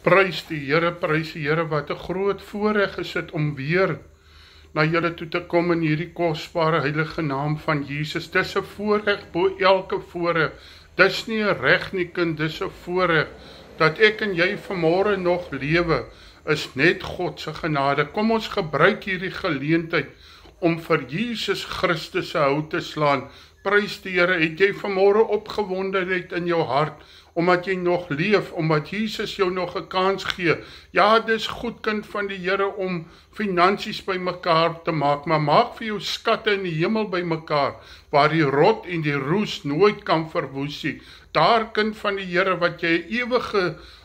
Prys die Here, wat 'n groot voorreg is dit om weer na julle toe te kom in hierdie kosbare heilige naam van Jesus. Dis 'n voorreg bo elke voorreg. Dis nie 'n reg nie, kind, dis 'n voorreg. Dat ek en jy vanmôre nog lewe, is net God se genade. Kom ons gebruik hierdie geleentheid om vir Jesus Christus se hout te slaan. Prys die Here, het jy vanmôre opgewondenheid in jou hart, omdat jy nog leef, omdat Jesus jou nog 'n kans gee. Ja, dis goed, kind van die Here, om finansies bymekaar te maak, maar maak vir jou skatte in die hemel bymekaar, waar die rot en die roes nooit kan verwoes nie. Daar, kind van die Here, wat jy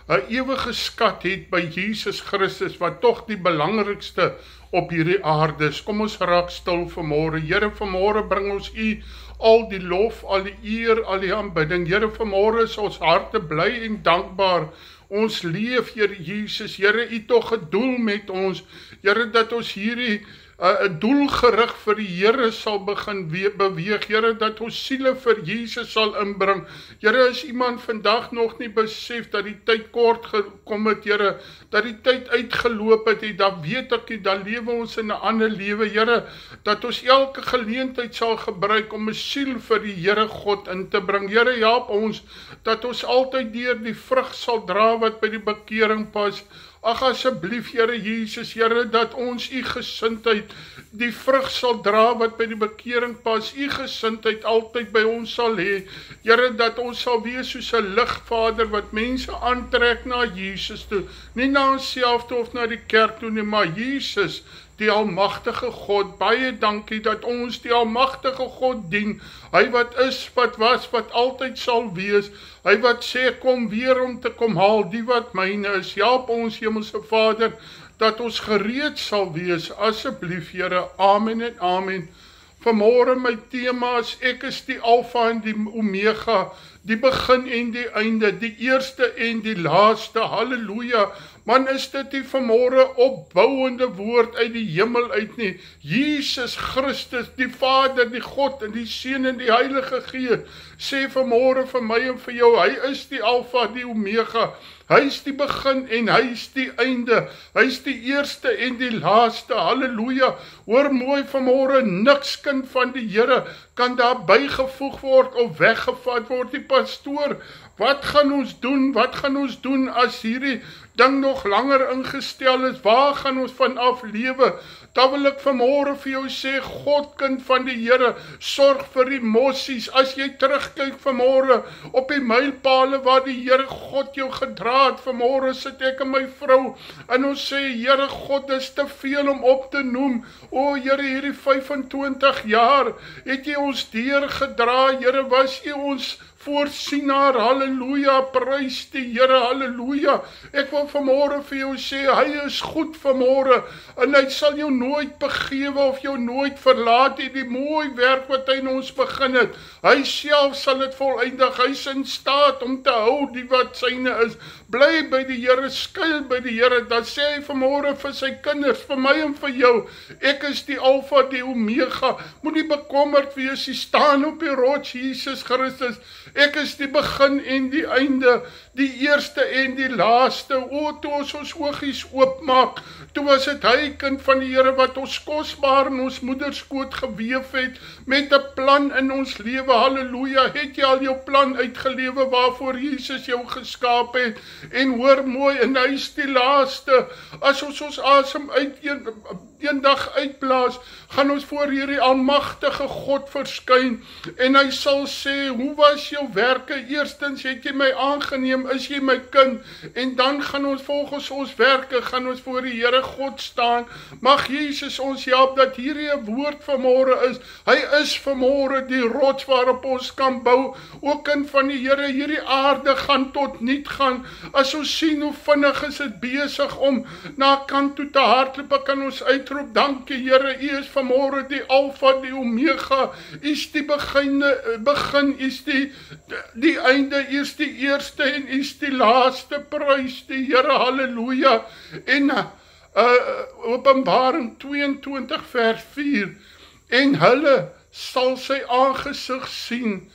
'n ewige skat het by Jesus Christus, wat tog die belangrikste op hierdie aarde is. Kom ons raak stil vanmôre. Here, vanmôre bring ons U al die lof, al die eer, al die aanbidding. Here, vanmôre is ons harte bly en dankbaar. Ons leef, Here Jesus. Here, U tog 'n doel met ons. Here, dat ons hierdie 'n doelgerig vir die Here sal begin beweeg. Here, dat ons siele vir Jesus sal inbring. Here, as iemand vandag nog nie besef dat die tyd kort gekom het, Here, dat die tyd uitgeloop het, dan weet ek, dan lewe ons in 'n ander lewe, Here, dat ons elke geleentheid sal gebruik om 'n siel vir die Here God in te bring. Here, help ons, dat ons altyd deur die vrug sal dra wat by die bekering pas. Ag, asseblief, Here Jesus, Here, dat ons U gesindheid, die vrug sal dra wat by die bekering pas, U gesindheid altyd by ons sal hê. Here, dat ons sal wees soos 'n lig, Vader, wat mense aantrek na Jesus toe, nie na onsself toe of na die kerk toe nie, maar Jesus, die almagtige God. Baie dankie dat ons die almagtige God dien. Hy wat is, wat was, wat altyd sal wees. Hy wat sê, kom weer om te kom haal die wat myne is. Help ons, Hemelse Vader, dat ons gereed sal wees. Asseblief, Here. Amen en amen. Vanmôre my tema is, ek is die Alfa en die Omega, die begin en die einde, die eerste en die laaste. Halleluja. Man, is dit nie vanmôre opbouende woord uit die hemel uit nie? Jesus Christus, die Vader, die God en die Seun en die Heilige Gees, sê vanmôre vir my en vir jou, hy is die Alfa, die Omega. Hy is die begin en hy is die einde. Hy is die eerste en die laaste. Halleluja. Hoor mooi vanmôre, niks, kind van die Here kan daar bygevoeg word of weggevat word. Die pastoor, wat gaan ons doen? Wat gaan ons doen as hierdie ding nog langer ingestel is? Waar gaan ons vanaf lewe? Dan wil ek vanmôre vir jou sê, God, kind van die Here, sorg vir die mossies. As jy terugkyk vanmôre op die mylpale waar die Here God jou gedra het, vanmôre sit ek en my vrou en ons sê, Here God, dis te veel om op te noem. O Here, hierdie 25 jaar het jy ons deurgedra. Here, was jy ons voorsienaar. Halleluja, prys die Here, halleluja. Ek wil vanmôre vir jou sê, hy is goed vanmôre en hy sal jou nooit begewe of jou nooit verlaat nie. Die mooi werk wat hy in ons begin het, hy self sal dit voleindig. Hy is in staat om te hou die wat syne is. Bly by die Here, skuil by die Here. Dan sê hy vanmôre vir sy kinders, vir my en vir jou, ek is die Alfa, die Omega. Moenie bekommerd wees, jy staan op die rots, Jesus Christus. Ek is die begin en die einde, die eerste en die laaste. O, toe ons oogies oopmaak, toe was dit hy, kind van die Here, wat ons kosbaar in ons moederskoot geweef het, met 'n plan in ons lewe. Halleluja. Het jy al jou plan uitgelewe waarvoor Jesus jou geskaap het? En hoor mooi, en hy is die laaste. As ons asem eendag uitblaas, gaan ons voor hierdie almagtige God verskyn en hy sal sê, hoe was jou werke? Eerstens het jy my aangeneem, is jy my kind? En dan gaan ons volgens ons werke, gaan ons voor die Here God staan. Mag Jesus ons help dat hierdie 'n woord vanmôre is. Hy is vanmôre die rots waarop ons kan bou. O kind van die Here, hierdie aarde gaan tot niet gaan. As ons sien hoe vinnig is dit besig om na kant toe te hardloop, kan ons uitroep, dankie Here, U is vanmôre die Alfa, die Omega. U is die begin, U is die einde, U is die eerste en U is die laaste. Prys die Here, halleluja. En Openbaring 22 vers 4, en hulle sal sy aangesig sien,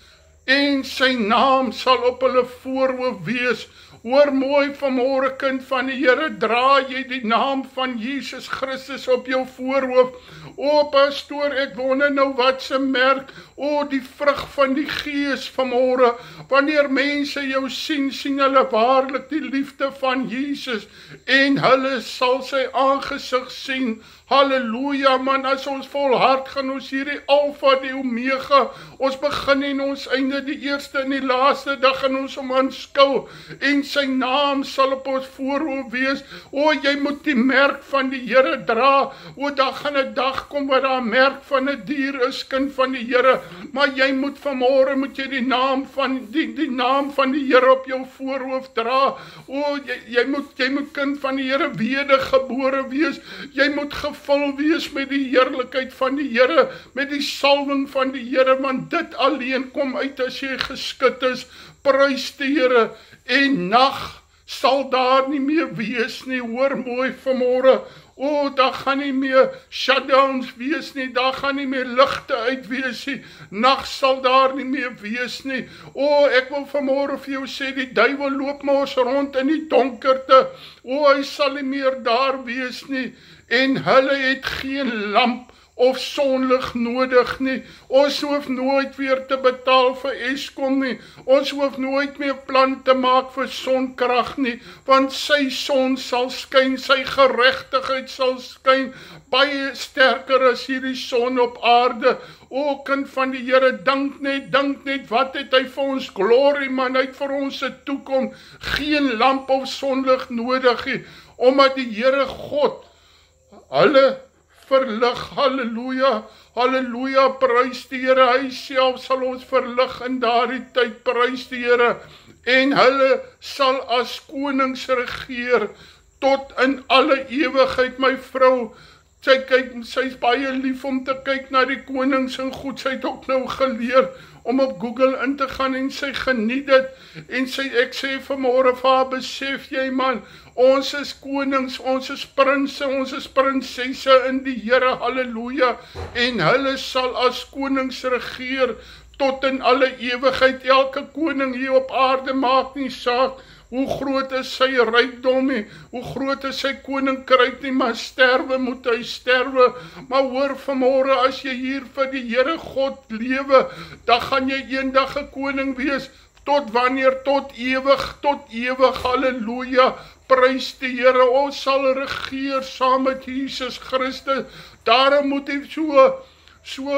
en sy naam sal op hulle voorhoof wees. Hoor mooi vanmôre, kind van die Here, dra jy die naam van Jesus Christus op jou voorhoof. O pastoor, ek wonder nou wat se merk, o die vrug van die Gees vanmôre. Wanneer mense jou sien, sien hulle waarlik die liefde van Jesus en hulle sal sy aangesig sien. Halleluja man, as ons volhard gaan ons hierdie Alfa, die Omega, ons begin en ons einde, die eerste en die laaste dag gaan ons hom aanskou en sy naam sal op ons voorhoof wees. O, jy moet die merk van die Here dra. O, daar gaan 'n dag kom waar daar 'n merk van 'n dier is, kind van die Here, maar jy moet vanmôre moet jy die naam van die naam van die Here op jou voorhoof dra. O, jy moet kind van die Here wedergebore wees. Jy moet gevul wees met die heerlikheid van die Here, met die salwing van die Here, want dit alleen kom uit as jy geskit is. Prys die Here, en nag sal daar nie meer wees nie. Hoor mooi vanmôre. O, daar gaan nie meer shutdowns wees nie, daar gaan nie meer ligte uit wees nie, nag sal daar nie meer wees nie. O, ek wil vanmôre vir jou sê, die duiwel loop mos rond in die donkerte. O, hy sal nie meer daar wees nie, en hulle het geen lamp of sonlig nodig nie. Ons hoef nooit weer te betaal vir Eskom nie. Ons hoef nooit meer plan te maak vir sonkrag nie, want sy son sal skyn, sy geregtigheid sal skyn, baie sterker as hierdie son op aarde. O, kind van die Here, dink net, wat het hy vir ons glory man, hy het vir ons 'n toekoms, geen lamp of sonlig nodig nie, omdat die Here God hulle verlig. Halleluja, halleluja, prys die Here, hy self sal ons verlig in daardie tyd, prys die Here, en hulle sal as konings regeer tot in alle ewigheid. My vrou, sy's baie lief om te kyk na die konings en goed, sy het ook nou geleer om op Google in te gaan en sy geniet dit, en ek sê vanmôre vir haar, besef jy man, ons is konings, ons is prinse, ons is prinsesse in die Here, halleluja, en hulle sal as konings regeer tot in alle ewigheid. Elke koning hier op aarde maak nie saak hoe groot is sy rykdom nie, hoe groot is sy koninkryk nie, maar sterwe moet hy sterwe. Maar hoor vanmôre, as jy hier vir die Here God lewe, dan gaan jy eendag 'n koning wees. Tot wanneer? Tot ewig, halleluja, prys die Here. Ons sal regeer saam met Jesus Christus. Daarom moet jy so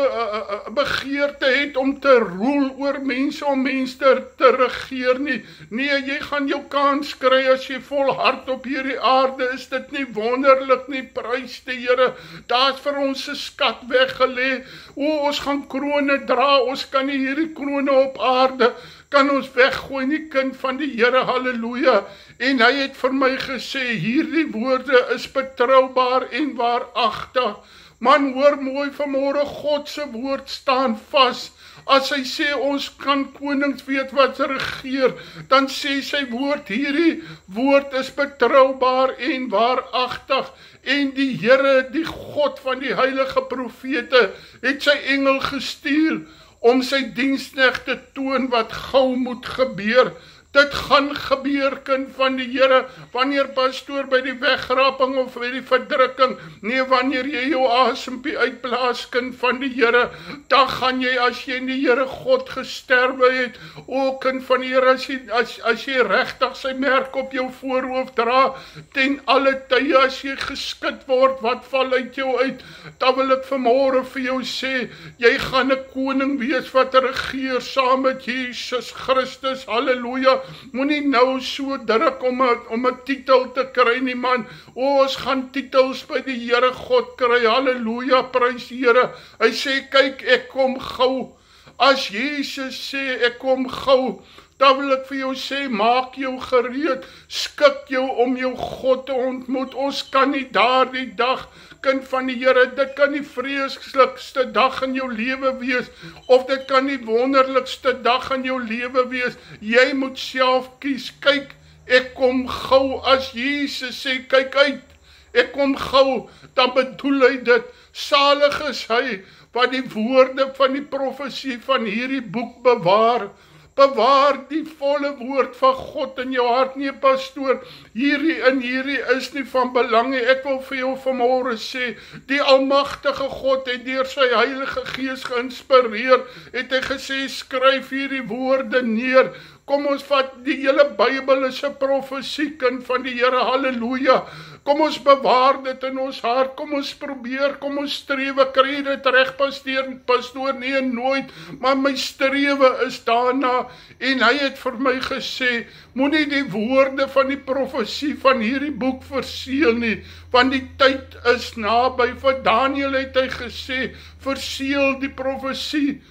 begeerte het om te roel oor mense, om mense te regeer nie. Nee, jy gaan jou kans kry as jy volhard op hierdie aarde. Is dit nie wonderlik nie? Prys die Here. Daar's vir ons 'n skat weggelê. O, ons gaan krone dra. Ons kan nie hierdie krone op aarde kan ons weggooi nie, kind van die Here, halleluja. En hy het vir my gesê, hierdie woorde is betroubaar en waaragtig. Man, hoor mooi vanmôre, God se woord staan vas. As hy sê ons kan konings weet wat regeer, dan sê sy woord, hierdie woord is betroubaar en waaragtig. En die Here, die God van die heilige profete, het sy engel gestuur om sy diensknegte toon wat gou moet gebeur. Dit gaan gebeur, kind van die Here, wanneer pastoor by die wegraping of by die verdrukking, nee, wanneer jy jou asempie uitblaas, kind van die Here, dan gaan jy, as jy in die Here God gesterwe het, o kind van die Here, as jy regtig sy merk op jou voorhoof dra, ten alle tye, as jy geskit word, wat val uit jou uit, dan wil ek vanmôre vir jou sê, jy gaan 'n koning wees wat regeer saam met Jesus Christus, halleluja. Moenie nou so druk om 'n titel te kry nie man. O, ons gaan titels by die Here God kry, halleluja, prys die Here. Hy sê, kyk, ek kom gou. As Jesus sê, ek kom gou, dan wil ek vir jou sê, maak jou gereed, skik jou om jou God te ontmoet. Ons kan nie daardie dag, kind van die Here, dit kan die vreeslikste dag in jou lewe wees, of dit kan die wonderlikste dag in jou lewe wees. Jy moet self kies. Kyk, ek kom gou. As Jesus sê, kyk uit, ek kom gou, dan bedoel hy dit. Salig is hy wat die woorde van die profesie van hierdie boek bewaar. Bewaar die volle woord van God in jou hart. Nee, pastoor, hierdie is nie van belang nie. Ek wil vir jou vanmôre sê, die almagtige God het deur sy Heilige Gees geïnspireer, het hy gesê, skryf hierdie woorde neer. Kom ons vat die hele Bybel is 'n profesiekind van die Here, halleluja. Kom ons bewaar dit in ons hart, kom ons probeer, kom ons strewe, kry dit reg, pastoor, nee, nooit, maar my strewe is daarna, en hy het vir my gesê, moenie die woorde van die profesie van hierdie boek verseël nie, want die tyd is naby. Vir Daniël het hy gesê, verseël die profesie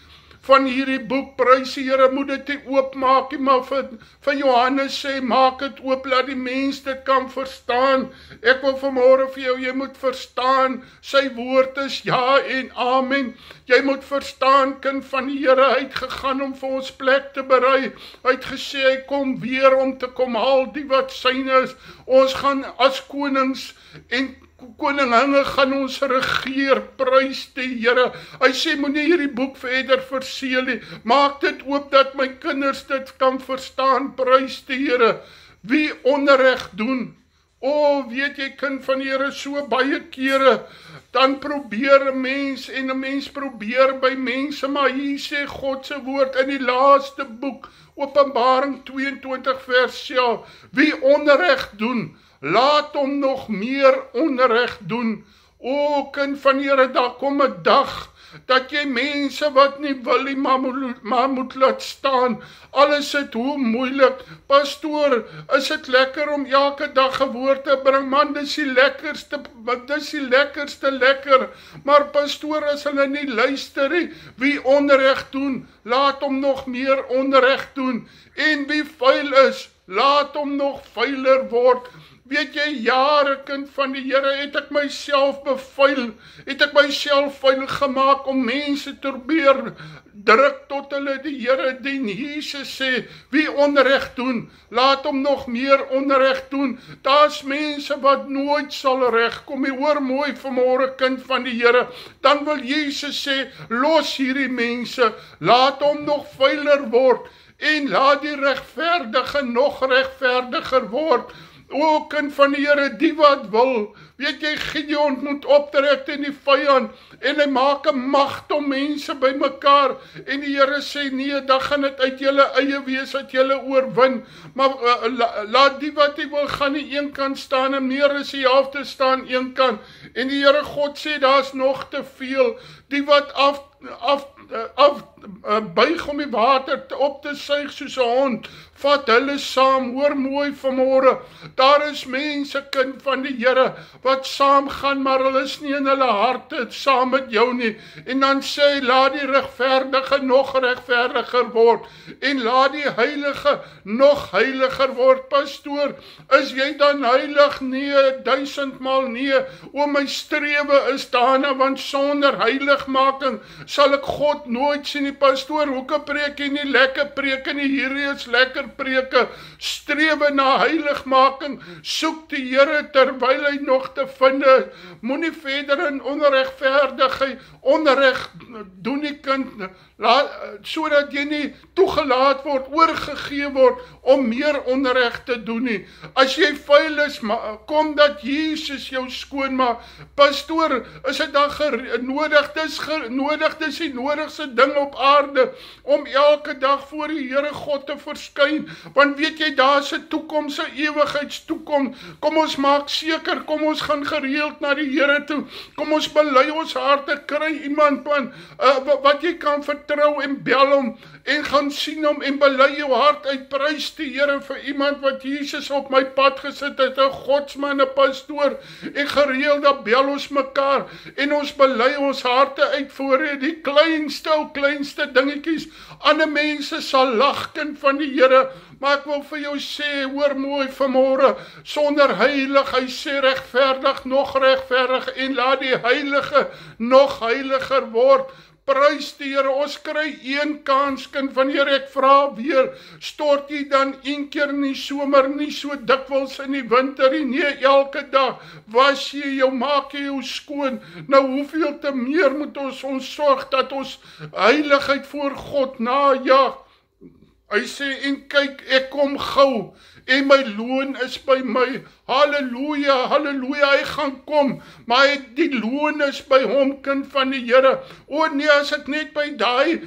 van hierdie boek, prys die Here, moet dit nie oopmaak nie, maar vir Johannes sê, maak dit oop, laat die mens dit kan verstaan. Ek wil vanmôre vir jou, jy moet verstaan, sy woord is ja en amen. Jy moet verstaan, kind van die Here, hy het gegaan om vir ons plek te berei. Hy het gesê, hy kom weer om te kom haal die wat syne is. Ons gaan as konings en koninginge gaan ons regeer, prys die Here. Hy sê, moenie hierdie boek verder verseël nie, maak dit oop dat my kinders dit kan verstaan, prys die Here. Wie onreg doen, weet jy, kind van die Here, so baie kere, dan probeer 'n mens, en 'n mens probeer by mense, maar hier sê God se woord in die laaste boek, Openbaring 22 vers 11, wie onreg doen, laat hom nog meer onreg doen. O, kind van die Here, daar kom 'n dag, dat jy mense wat nie wil nie, maar moet laat staan. Alles is hoe moeilik. Pastoor, is dit lekker om elke dag 'n woord te bring? Man, dis die lekkerste lekker. Maar pastoor, as hulle nie luister nie, wie onreg doen, laat hom nog meer onreg doen. En wie vuil is, laat hom nog vuiler word. Weet jy, jare, kind van die Here, het ek myself bevuil, het ek myself vuil gemaak om mense te probeer druk tot hulle die Here dien. Jesus sê, wie onreg doen, laat hom nog meer onreg doen. Daar's mense wat nooit sal regkom. Jy hoor mooi vanmôre, kind van die Here. Dan wil Jesus sê, los hierdie mense, laat hom nog vuiler word, en laat die regverdige nog regverdiger word. O, kind van die Here, die wat wil, weet jy, Gideon moet optrek teen die vyand, en hy maak 'n magt om mense by mekaar, en die Here sê, nee, dan gaan dit uit julle eie wees, dat julle oorwin, maar laat die wat jy wil, gaan nie een kant staan, en meer as die helfte staan een kant, en die Here God sê, daar's nog te veel, die wat buig om die water op te suig soos 'n hond, vat hulle saam. Hoor mooi vanmôre, daar is mense, kind van die Here, wat saam gaan, maar hulle is nie in hulle harte saam met jou nie. En dan sê hy, laat die regverdige nog regverdiger word, en laat die heilige nog heiliger word. Pastoor, is jy dan heilig? Nee, 1000 maal nee. O, my strewe is daarna, want sonder heiligmaking sal ek God nooit sien nie. Pastoor, hoekom preek jy nie lekker preke nie? Hierdie is lekker preke. Strewe na heiligmaking, soek die Here terwyl hy nog te vind is. Moenie verder in onregverdigheid, onreg doen nie, kind, sodat jy nie toegelaat word, oorgegee word om meer onreg te doen nie. As jy vuil is, kom dat Jesus jou skoonmaak. Pastoor, is dit dan nodig? Dis die nodigste ding op aarde, om elke dag voor die Here God te verskyn, want weet jy, daar's 'n toekoms, 'n ewigheidstoekoms. Kom ons maak seker, kom ons gaan gereeld na die Here toe, kom ons bely ons harte, kry iemand wat jy kan vertrou, en bel hom, en gaan sien hom, en bely jou hart uit, prys die Here vir iemand wat Jesus op my pad gesit het, 'n godsman, 'n pastoor, en gereeld dan bel ons mekaar, en ons bely ons harte uit voor hy, die kleinste dingetjies. Ander mense sal lag, kind van die Here, maar ek wil vir jou sê, hoor mooi vanmôre, sonder heilig, hy sê regverdig, nog regverdig, en laat die heilige nog heiliger word. Prys die Here, ons kry een kans, kind van die Here, ek vra weer, stort jy dan een keer in die somer, nie so dikwels in die winter, nee, elke dag, was jy jou, maak jy jou skoon. Nou hoeveel te meer moet ons sorg, dat ons heiligheid voor God najag. Hy sê, en kyk, ek kom gou, en my loon is by my. Halleluja, halleluja, hy gaan kom, maar die loon is by hom, kind van die Here. O nee, as ek net by daai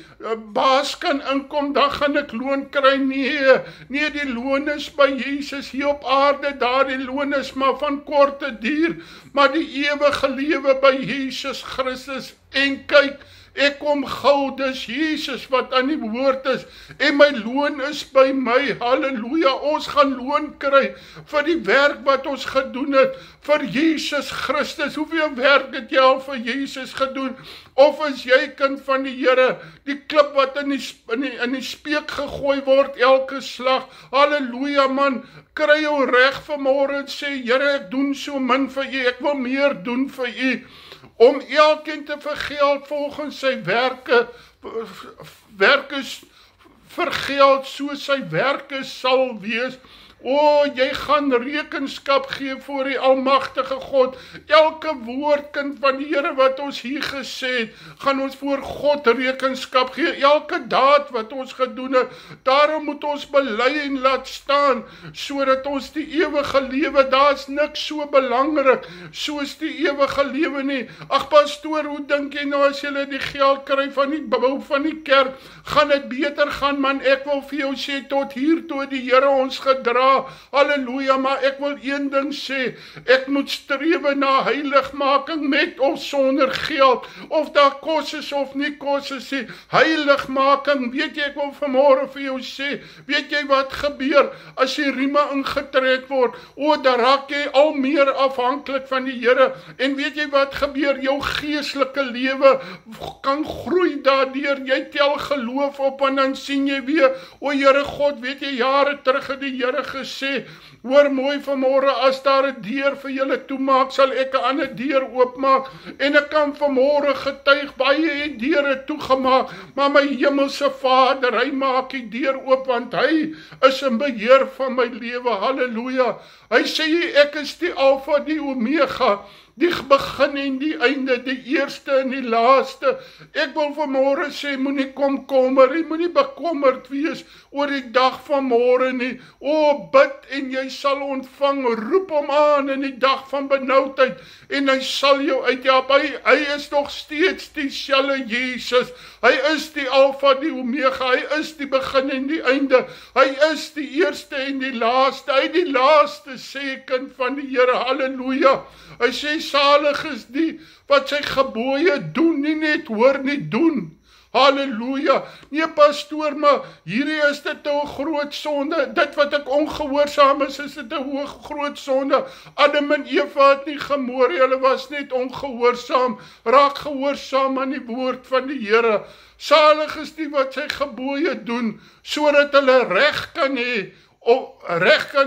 baas kan inkom, dan gaan ek loon kry. Nee, die loon is by Jesus hier op aarde, daar die loon is maar van korte duur, maar die ewige lewe by Jesus Christus. En kyk, ek kom gou, dis Jesus wat aan die woord is, en my loon is by my. Halleluja, ons gaan loon kry vir die werk wat ons gedoen het, vir Jesus Christus. Hoeveel werk het jy al vir Jesus gedoen? Of is jy, kind van die Here, die klip wat in die speek gegooi word elke slag? Halleluja man, kry jou reg vanmôre en sê, Here, ek doen so min vir u, ek wil meer doen vir u, om elkeen te vergeld volgens sy werke vergeld soos sy werke sal wees. O, jy gaan rekenskap gee voor die almagtige God. Elke woord, kind van die Here, wat ons hier gesê het, gaan ons voor God rekenskap gee. Elke daad wat ons gedoen het, daarom moet ons bely en laat staan, sodat ons die ewige lewe, daar is niks so belangrik, soos die ewige lewe nie. Ag pastoor, hoe dink jy nou, as jy die geld kry van die bou van die kerk, gaan dit beter gaan, man? Ek wil vir jou sê, tot hier toe die Here ons gedra. Halleluja, maar ek wil een ding sê, ek moet strewe na heiligmaking met of sonder geld, of daar kos is of nie kos is nie. Heiligmaking, weet jy, ek wil vanmôre vir jou sê, weet jy wat gebeur as die rieme ingetrek word? O, dan raak jy al meer afhanklik van die Here, en weet jy wat gebeur? Jou geestelike lewe kan groei daardeur. Jy tel geloof op en dan sien jy weer, o Here God, weet jy, jare terug het die Here gesê, hoor mooi vanmôre, as daar 'n deur vir julle toemaak, sal ek 'n ander deur oopmaak, en ek kan vanmôre getuig, baie het deure toegemaak, maar my hemelse Vader, hy maak die deur oop, want hy is in beheer van my lewe. Halleluja, hy sê, ek is die Alfa, die Omega, die begin en die einde, die eerste en die laaste. Ek wil vanmôre sê, moenie komkommer, jy moenie bekommerd wees oor die dag van môre nie. O, bid en jy sal ontvang, roep hom aan in die dag van benoudheid, en hy sal jou uithelp. Hy is nog steeds dieselfde Jesus, hy is die Alfa, die Omega, hy is die begin en die einde, hy is die eerste en die laaste, hy die laaste, sê kind van die Here. Halleluja, hy sê, salig is die wat sy gebooie doen, nie net hoor nie, doen. Halleluja, nee pastoor, maar hierdie is dit 'n groot sonde, dit wat ek ongehoorsaam is dit 'n groot sonde. Adam en Eva het nie gemoor, hulle was net ongehoorsaam. Raak gehoorsaam aan die woord van die Here. Salig is die wat sy gebooie doen, sodat hulle reg kan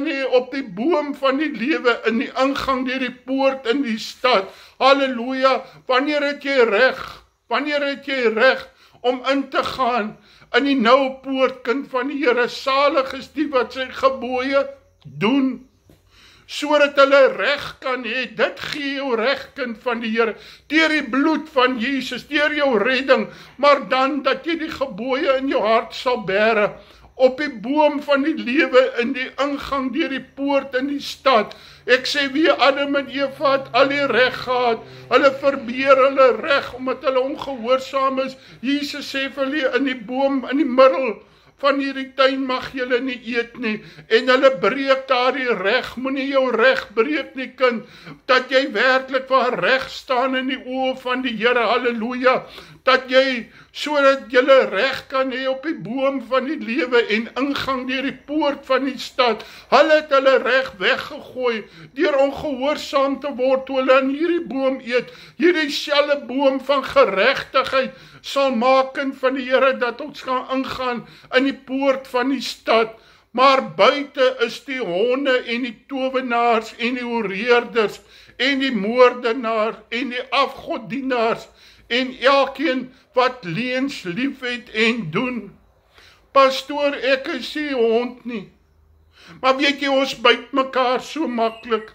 hê op die boom van die lewe, in die ingang deur die poort in die stad. Halleluja, wanneer het jy reg om in te gaan in die nou poort, kind van die Here? Salig is die wat sy gebooie doen, sodat hulle reg kan hê. Dit gee jou reg, kind van die Here, deur die bloed van Jesus, deur jou redding, maar dan dat jy die gebooie in jou hart sal bære, op die boom van die lewe, in die ingang deur die poort in die stad. Ek sê, wie Adam en Eva het al die reg gehad, hulle verbeer hulle reg, omdat hulle ongehoorsaam is. Jesus sê vir hulle, in die boom, in die middel van hierdie tuin mag julle nie eet nie, en hulle breek daar die reg. Moenie jou reg breek nie, kind, dat jy werklik waar reg staan in die oë van die Here. Halleluja, dat jy, sodat julle reg kan hê op die boom van die lewe en ingang deur die poort van die stad. Hulle het hulle reg weggegooi, deur ongehoorsaam te word, toe hulle aan hierdie boom eet. Hierdie selfde boom van geregtigheid sal maak, kind van die Here, dat ons gaan ingaan in die poort van die stad. Maar buite is die honde en die towenaars en die hoereerders en die moordenaar en die afgoddienaars en elkeen wat leuns liefhet en doen. Pastoor, ek is nie hond nie, maar weet jy, ons byt mekaar so maklik.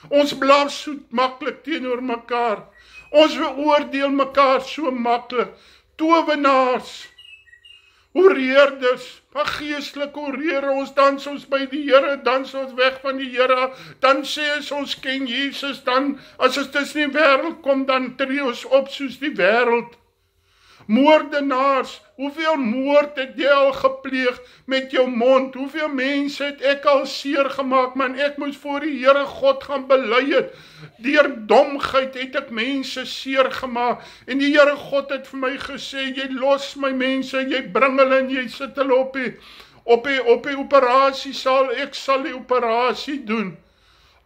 Ons blaas so maklik teenoor mekaar. Ons beoordeel mekaar so maklik. Towenaars, oreerders, maar geestelik oreer ons, dans ons by die Here, dans ons weg van die Here, dan sê ons ken Jesus, dan as ons tussen die wêreld kom, dan tree ons op soos die wêreld. Moordenaars, hoeveel moord het jy al gepleeg met jou mond? Hoeveel mense het ek al seer gemaak, man, ek moes voor die Here God gaan bely het. Deur domheid het ek mense seer gemaak, en die Here God het vir my gesê, jy los my mense, jy bring hulle en jy sit hulle op die operasiesaal, ek sal die operasie doen.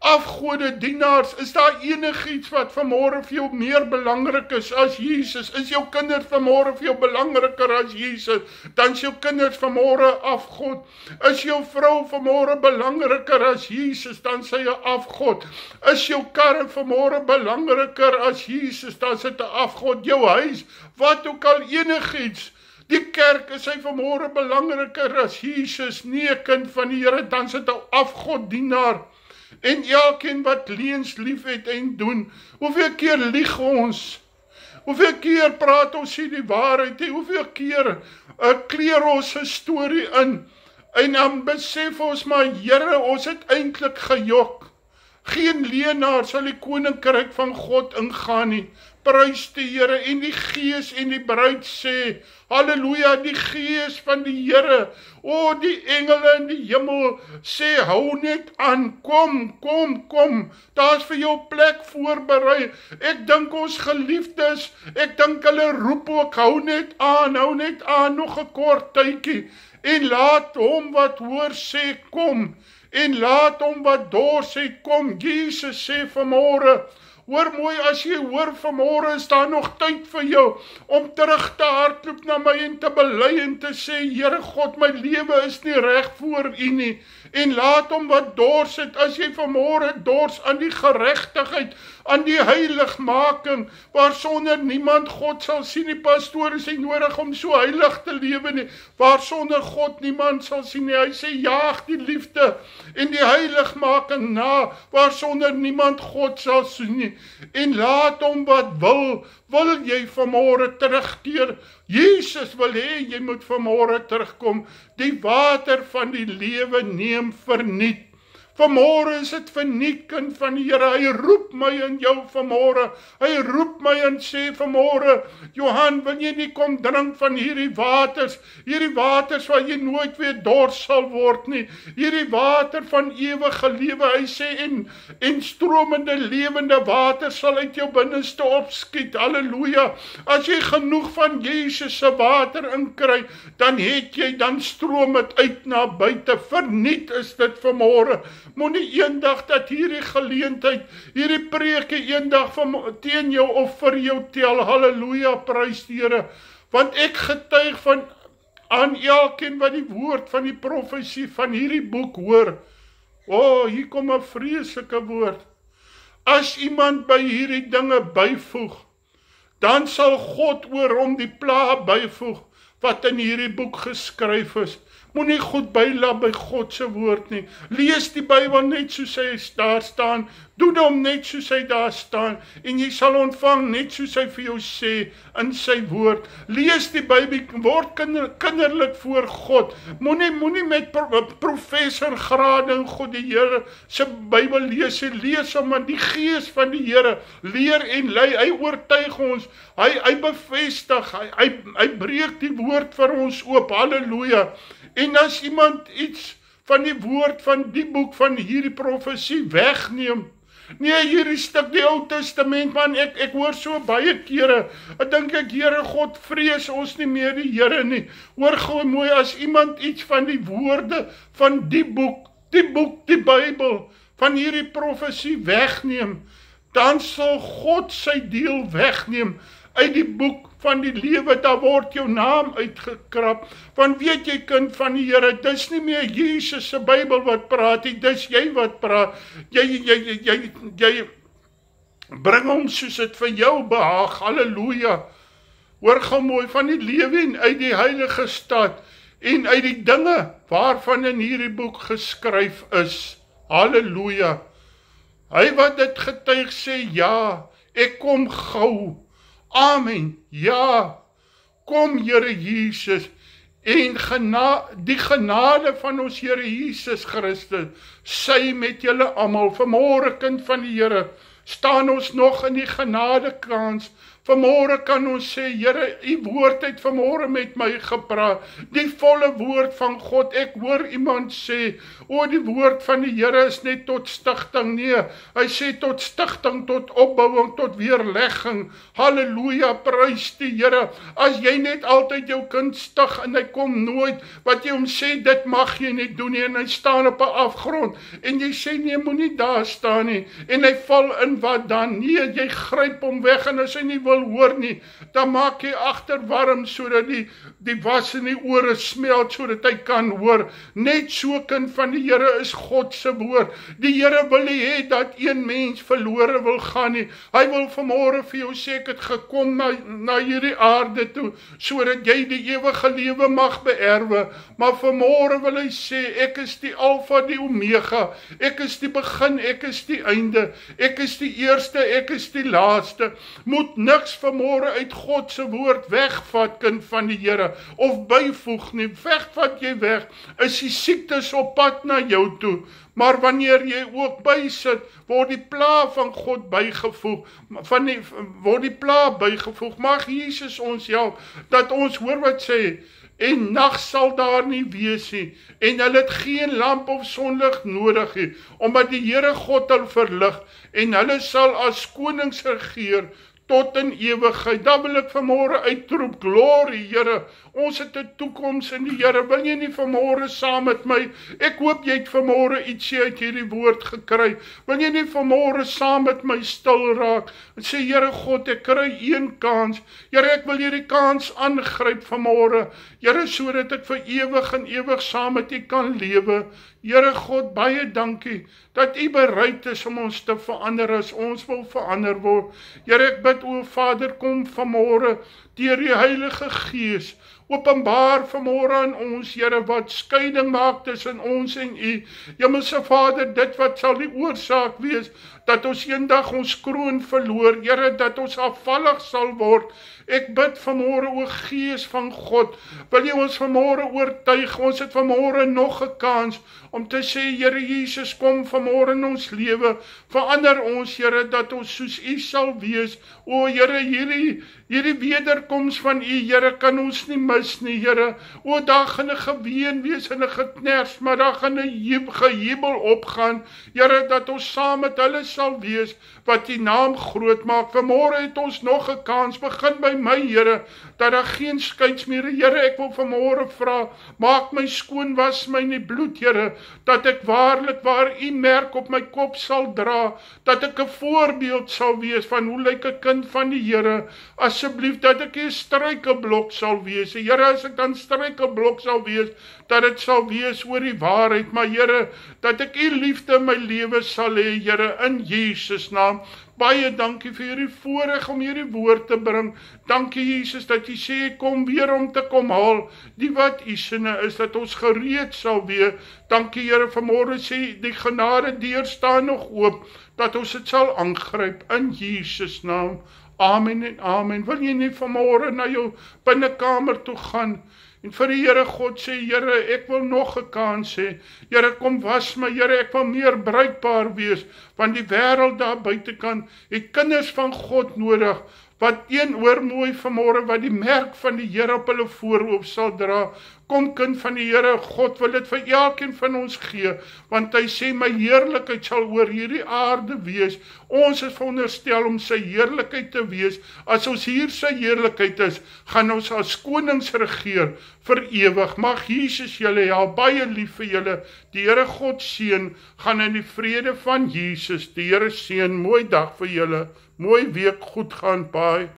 Afgode dienaars, is daar enigiets wat vanmôre vir jou meer belangrik is as Jesus? Is jou kinders vanmôre vir jou belangriker as Jesus? Dan is jou kinders vanmôre afgod. Is jou vrou vanmôre belangriker as Jesus? Dan is sy 'n afgod. Is jou kar vanmôre belangriker as Jesus? Dan is dit 'n afgod. Jou huis, wat ook al enigiets. Die kerk, is hy vanmôre belangriker as Jesus? Nee, kind van die Here, dan is dit 'n afgoddienaar. En elkeen wat leuns lief het en doen, hoeveel keer lieg ons? Hoeveel keer praat ons nie die waarheid nie? Hoeveel keer kleer ons 'n storie in? En dan besef ons maar, Here, ons het eintlik gejok. Geen leenaar sal die koninkryk van God ingaan nie. Prys die Here, en die Gees en die bruid sê, halleluja, die Gees van die Here, o die engele in die hemel sê, hou net aan, kom, daar is vir jou plek voorberei. Ek dink ons geliefdes, ek dink hulle roep ook, hou net aan, nog 'n kort tydjie, en laat hom wat hoor sê, kom, en laat hom wat dors het, kom. Jesus sê vanmôre, hoor mooi, as jy hoor vanmôre, is daar nog tyd vir jou om terug te hardloop na my en te bely en te sê, Here God, my lewe is nie reg voor U nie. En laat hom wat dors het, as jy vanmôre dors aan die geregtigheid, aan die heiligmaking, waarsonder niemand God sal sien nie. Pastoor, is nie nodig om so heilig te lewe nie, waarsonder God niemand sal sien nie. Hy sê, jaag die liefde en die heiligmaking na, waarsonder niemand God sal sien nie. En laat hom wat wil jy vanmôre terugkeer? Jesus wil hê jy moet vanmôre terugkom. Die water van die lewe neem verniet. Vanmôre is dit verniet, kind van die Here. Hy roep my en jou vanmôre. Hy roep my en sê vanmôre, Johan, wil jy nie kom drink van hierdie waters waar jy nooit weer dors sal word nie. Hierdie water van ewige lewe. Hy sê, en stromende lewende water sal uit jou binneste opskiet. Halleluja. As jy genoeg van Jesus se water inkry, dan stroom dit uit na buite. Verniet is dit vanmôre. Moenie eendag dat hierdie geleentheid, hierdie preke eendag teen jou of vir jou tel. Halleluja, prys die Here. Want ek getuig aan elkeen wat die woord van die profesie van hierdie boek hoor. Hier kom 'n vreeslike woord. As iemand by hierdie dinge byvoeg, dan sal God oor hom die plaag byvoeg wat in hierdie boek geskryf is. Moenie goed bylaat by God se woord nie. Lees die Bybel net soos hy daar staan. Doen hom net soos hy daar staan. En jy sal ontvang net soos hy vir jou sê in sy woord. Lees die Bybel, word kinderlik voor God. Moenie met professorgrade in God die Here se Bybel lees. Lees hom aan die Gees van die Here. Leer en lei. Hy oortuig ons. Hy bevestig. Hy breek die woord vir ons oop. Halleluja. En as iemand iets van die woord van die boek van hierdie profesie wegneem, nee, hierdie stuk die Ou Testament, man, ek hoor so baie kere, ek dink Here God, vrees ons nie meer die Here nie. Hoor gou mooi, as iemand iets van die woorde van die boek, die Bybel, van hierdie profesie wegneem, dan sal God sy deel wegneem uit die boek van die lewe. Daar word jou naam uitgekrap. Want weet jy, kind van die Here, dis nie meer Jesus se Bybel wat praat nie, dis jy wat praat. Jy bring hom soos dit vir jou behaag. Halleluja. Hoor gou mooi, van die lewe en uit die heilige stad en uit die dinge waarvan in hierdie boek geskryf is. Halleluja. Hy wat dit getuig sê, ja, ek kom gou. Amen. Ja, kom Here Jesus, En die genade van ons Here Jesus Christus, sy met julle almal. Vanmôre, kind van die Here, staan ons nog in die genadekans. Vanmôre kan ons sê, Here, u woord het vanmôre met my gepraat, die volle woord van God. Ek hoor iemand sê, die woord van die Here is net tot stigting. Nee, hy sê tot stigting, tot opbouing, tot weerlegging. Halleluja, prys die Here. As jy net altyd jou kind stig en hy kom nooit, wat jy hom sê, dit mag jy nie doen nie, en hy staan op 'n afgrond, en jy sê, nee, moenie daar staan nie, en hy val in, wat dan? Nee, jy gryp hom weg, en as hy nie wil hoor nie, dan maak jy agter warm, sodat die was in die ore smelt, sodat hy kan hoor. Net so, kind van die Here, is God se woord. Die Here wil nie hê dat een mens verlore wil gaan nie. Hy wil vanmôre vir jou sê, ek het gekom na hierdie aarde toe, sodat jy die ewige lewe mag beerwe. Maar vanmôre wil hy sê, ek is die Alfa, die Omega, ek is die begin, ek is die einde, ek is die eerste, ek is die laaste. Moet niks vanmôre uit God se woord wegvat, kind van die Here, of byvoeg nie. Wegvat jy weg, is die siektes op pad na jou toe. Maar wanneer jy ook bysit, word die pla van God bygevoeg, word die pla bygevoeg. Mag Jesus ons help, dat ons hoor wat sê, en nag sal daar nie wees nie, en hulle het geen lamp of sonlig nodig nie, omdat die Here God hulle verlig, en hulle sal as konings regeer tot in ewigheid. Dan wil ek vanmôre uitroep, glorie Here, ons het 'n toekoms in die Here. Wil jy nie vanmôre saam met my, ek hoop jy het vanmôre ietsie uit hierdie woord gekry, wil jy nie vanmôre saam met my stil raak, en sê, Here God, ek kry een kans, Here, ek wil hierdie kans aangryp vanmôre, Here, sodat ek vir ewig en ewig saam met u kan lewe. Here God, baie dankie, dat u bereid is om ons te verander, as ons wil verander word. Here, ek bid, o Vader, kom vanmôre, deur die Heilige Gees, openbaar vanmôre aan ons, Here, wat skeiding maak tussen ons en u. Hemelse Vader, dit wat sal die oorsaak wees, dat ons eendag ons kroon verloor, Here, dat ons afvallig sal word. Ek bid vanmôre, o Gees van God, wil jy ons vanmôre oortuig, ons het vanmôre nog 'n kans, om te sê, Here Jesus, kom vanmôre in ons lewe, verander ons, Here, dat ons soos u sal wees. O Here, hierdie wederkoms van u, Here, kan ons nie mis nie, Here. O, daar gaan 'n geween wees en 'n gekners, maar daar gaan 'n gejubel opgaan, Here, dat ons saam met hulle sal wees, wat die naam groot maak. Vanmôre het ons nog 'n kans, begin by my, Here, dat daar geen skeids meer, Here, ek wil vanmôre vra, maak my skoon, was my in die bloed, Here, dat ek waarlik waar u merk op my kop sal dra, dat ek 'n voorbeeld sal wees van hoe lyk 'n kind van die Here. Asseblief, dat ek 'n struikelblok sal wees. Here, as ek dan struikelblok sal wees, dat dit sal wees oor die waarheid, maar Here, dat ek u liefde in my lewe sal hê, Here, in Jesus naam. Baie dankie vir hierdie voorreg om hierdie woord te bring. Dankie Jesus, dat u sê, kom weer om te kom haal, die wat u sinne is, dat ons gereed sal wees. Dankie Here, vanmôre sê, die genade deur staan nog oop, dat ons dit sal aangryp, in Jesus naam. Amen en amen. Wil jy nie vanmôre na jou binnekamer toe gaan, en vir die Here God sê, Here, ek wil nog 'n kans hê. Here, kom was my, Here, ek wil meer bruikbaar wees, want die wêreld daar buitekant het kinders van God nodig, wat teenoor mooi vanmôre, wat die merk van die Here op hulle voorhoof sal dra. Kom, kind van die Here, God wil dit vir elkeen van ons gee, want hy sê, my heerlikheid sal oor hierdie aarde wees. Ons is veronderstel om sy heerlikheid te wees. As ons hier sy heerlikheid is, gaan ons as konings regeer vir ewig. Mag Jesus julle help, baie lief vir julle. Die Here God seën, gaan in die vrede van Jesus. Die Here seën, mooi dag vir julle, mooi week, goed gaan, bye.